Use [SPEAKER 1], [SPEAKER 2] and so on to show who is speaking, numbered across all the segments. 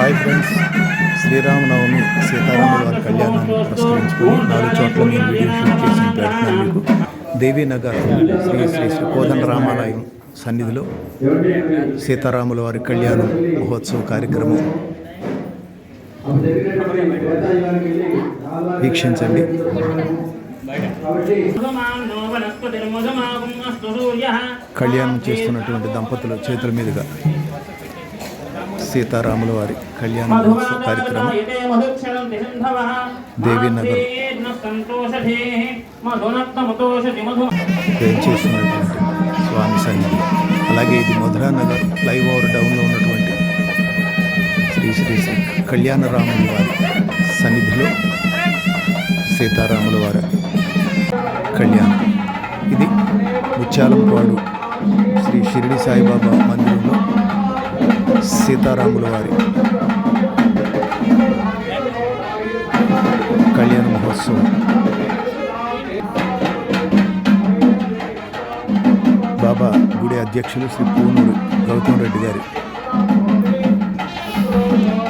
[SPEAKER 1] Hi friends, Sri Rama Navami సీతారాముల వారి కళ్యాణాన్ని పురస్కరించుకొని 4 చోట్ల నేను వీడియో షూట్ చేసి పెడుతున్నాను మీకు. దేవీనగర్ శ్రీ శ్రీ శ్రీ కోదండరామాలయం సన్నిధిలో సీతారాముల వారి కళ్యాణం మహోత్సవ కార్యక్రమం వీక్షించండి. కళ్యాణం చేస్తున్నటువంటి దంపతుల చేతుల మీదుగా సీతారాముల వారి కళ్యాణ మహోత్సవ కార్యక్రమం దేవీనగర్ చేస్తున్నటువంటి స్వామి సన్నిధి. అలాగే ఇది మధురానగర్ ఫ్లైఓవర్ డౌన్లో ఉన్నటువంటి శ్రీ శ్రీ శ్రీ కళ్యాణరాముల వారి సన్నిధిలో సీతారాముల వారి కళ్యాణం. ఇది ముత్యాలంపాడు శ్రీ షిరిడి సాయిబాబా మందిరంలో సీతారాముల వారి కళ్యాణ మహోత్సవం. బాబా గుడి అధ్యక్షులు శ్రీ పూనూరు గౌతమ్ రెడ్డి గారి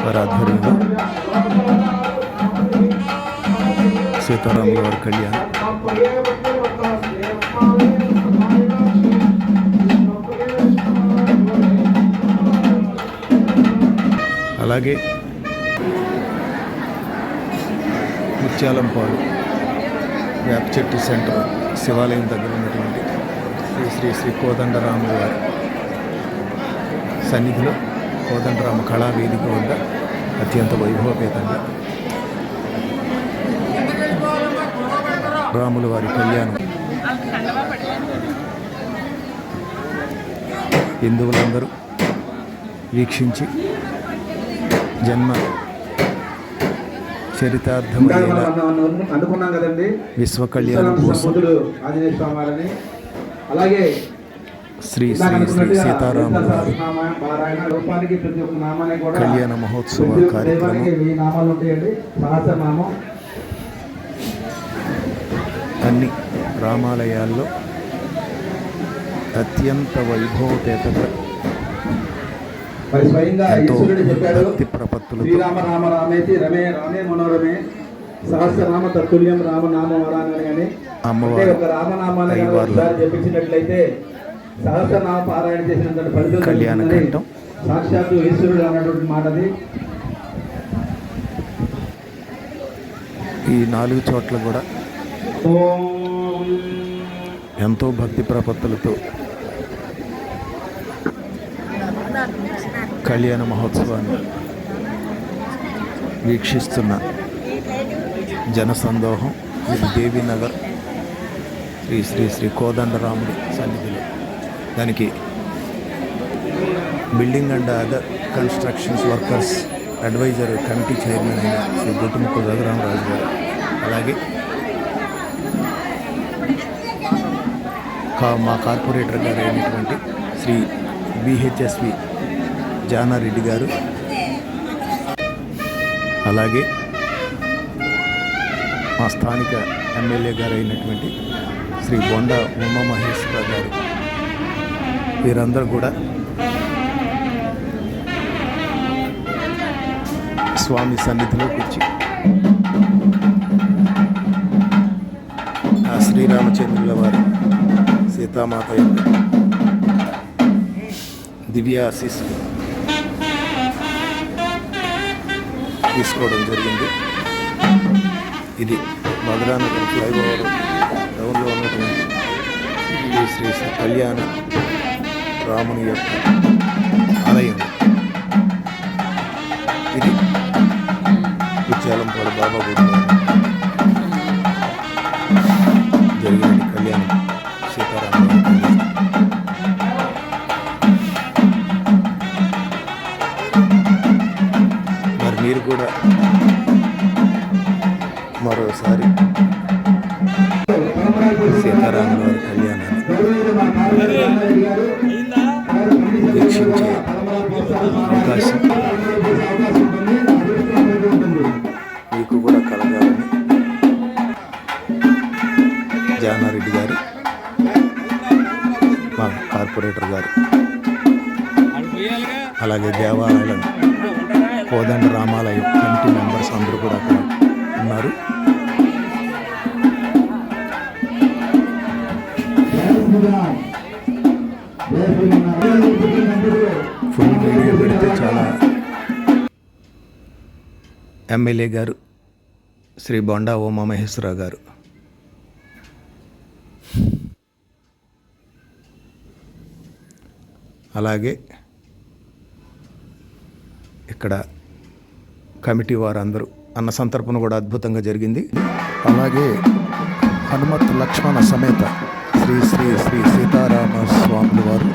[SPEAKER 1] వారి ఆధ్వర్యంలో సీతారాముల వారి కళ్యాణం. అలాగే ముత్యాలంపాడు వేపచెట్టు సెంటర్ శివాలయం దగ్గర ఉన్నటువంటి శ్రీ శ్రీ శ్రీ కోదండరాముల వారి సన్నిధిలో కోదండరామ కళావేదిక వద్ద అత్యంత వైభవపేతంగా రాముల వారి కళ్యాణం హిందువులందరూ వీక్షించి జన్మ చరితార్థమయ్యేలా
[SPEAKER 2] అనుకున్నాం కదండి.
[SPEAKER 1] విశ్వ కళ్యాణం కోసం
[SPEAKER 2] అలాగే
[SPEAKER 1] శ్రీ శ్రీ శ్రీ సీతారాముల వారి కళ్యాణ మహోత్సవ కార్యక్రమం అన్ని రామాలయాల్లో అత్యంత వైభవపేతగా
[SPEAKER 2] మరి స్వయంగా ఈశ్వరుడు చెప్పాడు,
[SPEAKER 1] శ్రీరామ
[SPEAKER 2] రామ రామేతి రమే రామే మనోరమే సహస్రనామ తత్తుల్యం రామనామ వరానని. కానీ అంటే ఒక రామనామాన్ని ఒకసారి చెప్పించినట్లయితే సహస్రనామ పారాయణ చేసినంత ఫలితం సాక్షాత్తు ఈశ్వరుడు అన్నటువంటి మాటది.
[SPEAKER 1] ఈ 4 చోట్ల కూడా ఎంతో భక్తి ప్రపత్తులతో కళ్యాణ మహోత్సవాన్ని వీక్షిస్తున్న జనసందోహం ఇది దేవీనగర్ శ్రీ శ్రీ శ్రీ కోదండరాముడి సన్నిధిలో. దానికి building and other constructions workers adviser committee chairman అయిన శ్రీ గుట్టుముక్కు రఘురామరాజు గారు, అలాగే మా కార్పొరేటర్ గారు అయినటువంటి శ్రీ బిహెచ్ఎస్వి జానారెడ్డి గారు, అలాగే మా స్థానిక ఎమ్మెల్యే గారు అయినటువంటి శ్రీ బొండ ఉమామహేశ్వర గారు, వీరందరూ కూడా స్వామి సన్నిధిలోకి వచ్చి ఆ శ్రీరామచంద్రుల వారి సీతామాత యొక్క దివ్య ఆశీస్సులు తీసుకోవడం జరిగింది. ఇది మధురానగర్ ఫ్లైఓవర్ డౌన్లో ఉన్నటువంటి శ్రీ శ్రీ కళ్యాణ రాముని యొక్క ఆలయం. ఇది ముత్యాలంపాడు బాబా గుడిలో జరిగిన కళ్యాణం సీతారాముల కళ్యాణం. మరి మీరు కూడా మరోసారి సీతారాముల వారి కళ్యాణాన్ని వీక్షించే అవకాశం మీకు కూడా కలగాలని జానారెడ్డి గారు, మా కార్పొరేటర్ గారు, అలాగే దేవాలయాలను కోదండ రామాలయం కమిటీ మెంబర్స్ అందరూ కూడా అక్కడ ఉన్నారు. ఫుల్ వీడియో పెడితే చాలా. ఎమ్మెల్యే గారు శ్రీ బొండా ఉమామహేశ్వరరావు గారు, అలాగే ఇక్కడ కమిటీ వారందరూ అన్న సంతర్పణ కూడా అద్భుతంగా జరిగింది. అలాగే హనుమత్ లక్ష్మణ సమేత శ్రీ శ్రీ శ్రీ సీతారామ స్వాముల వారు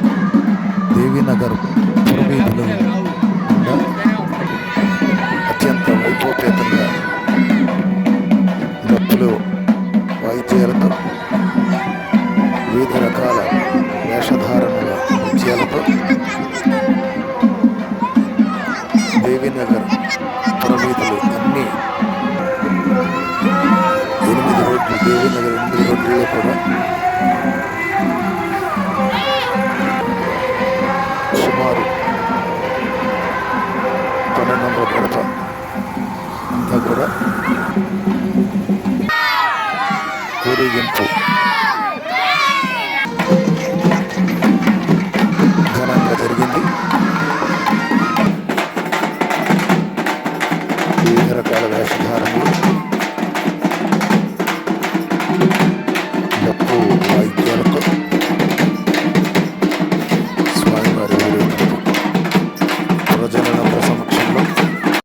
[SPEAKER 1] దేవీనగర్ పురవీధిలో అత్యంత వైభవపేతంగా డప్పులు వాయిద్యాలతో వివిధ రకాల వేషధారణల నృత్యాలతో దేవీనగర్ పురవీధులు అన్నీ 8 రోడ్లు, దేవీనగర్ 8 రోడ్లలో కూడా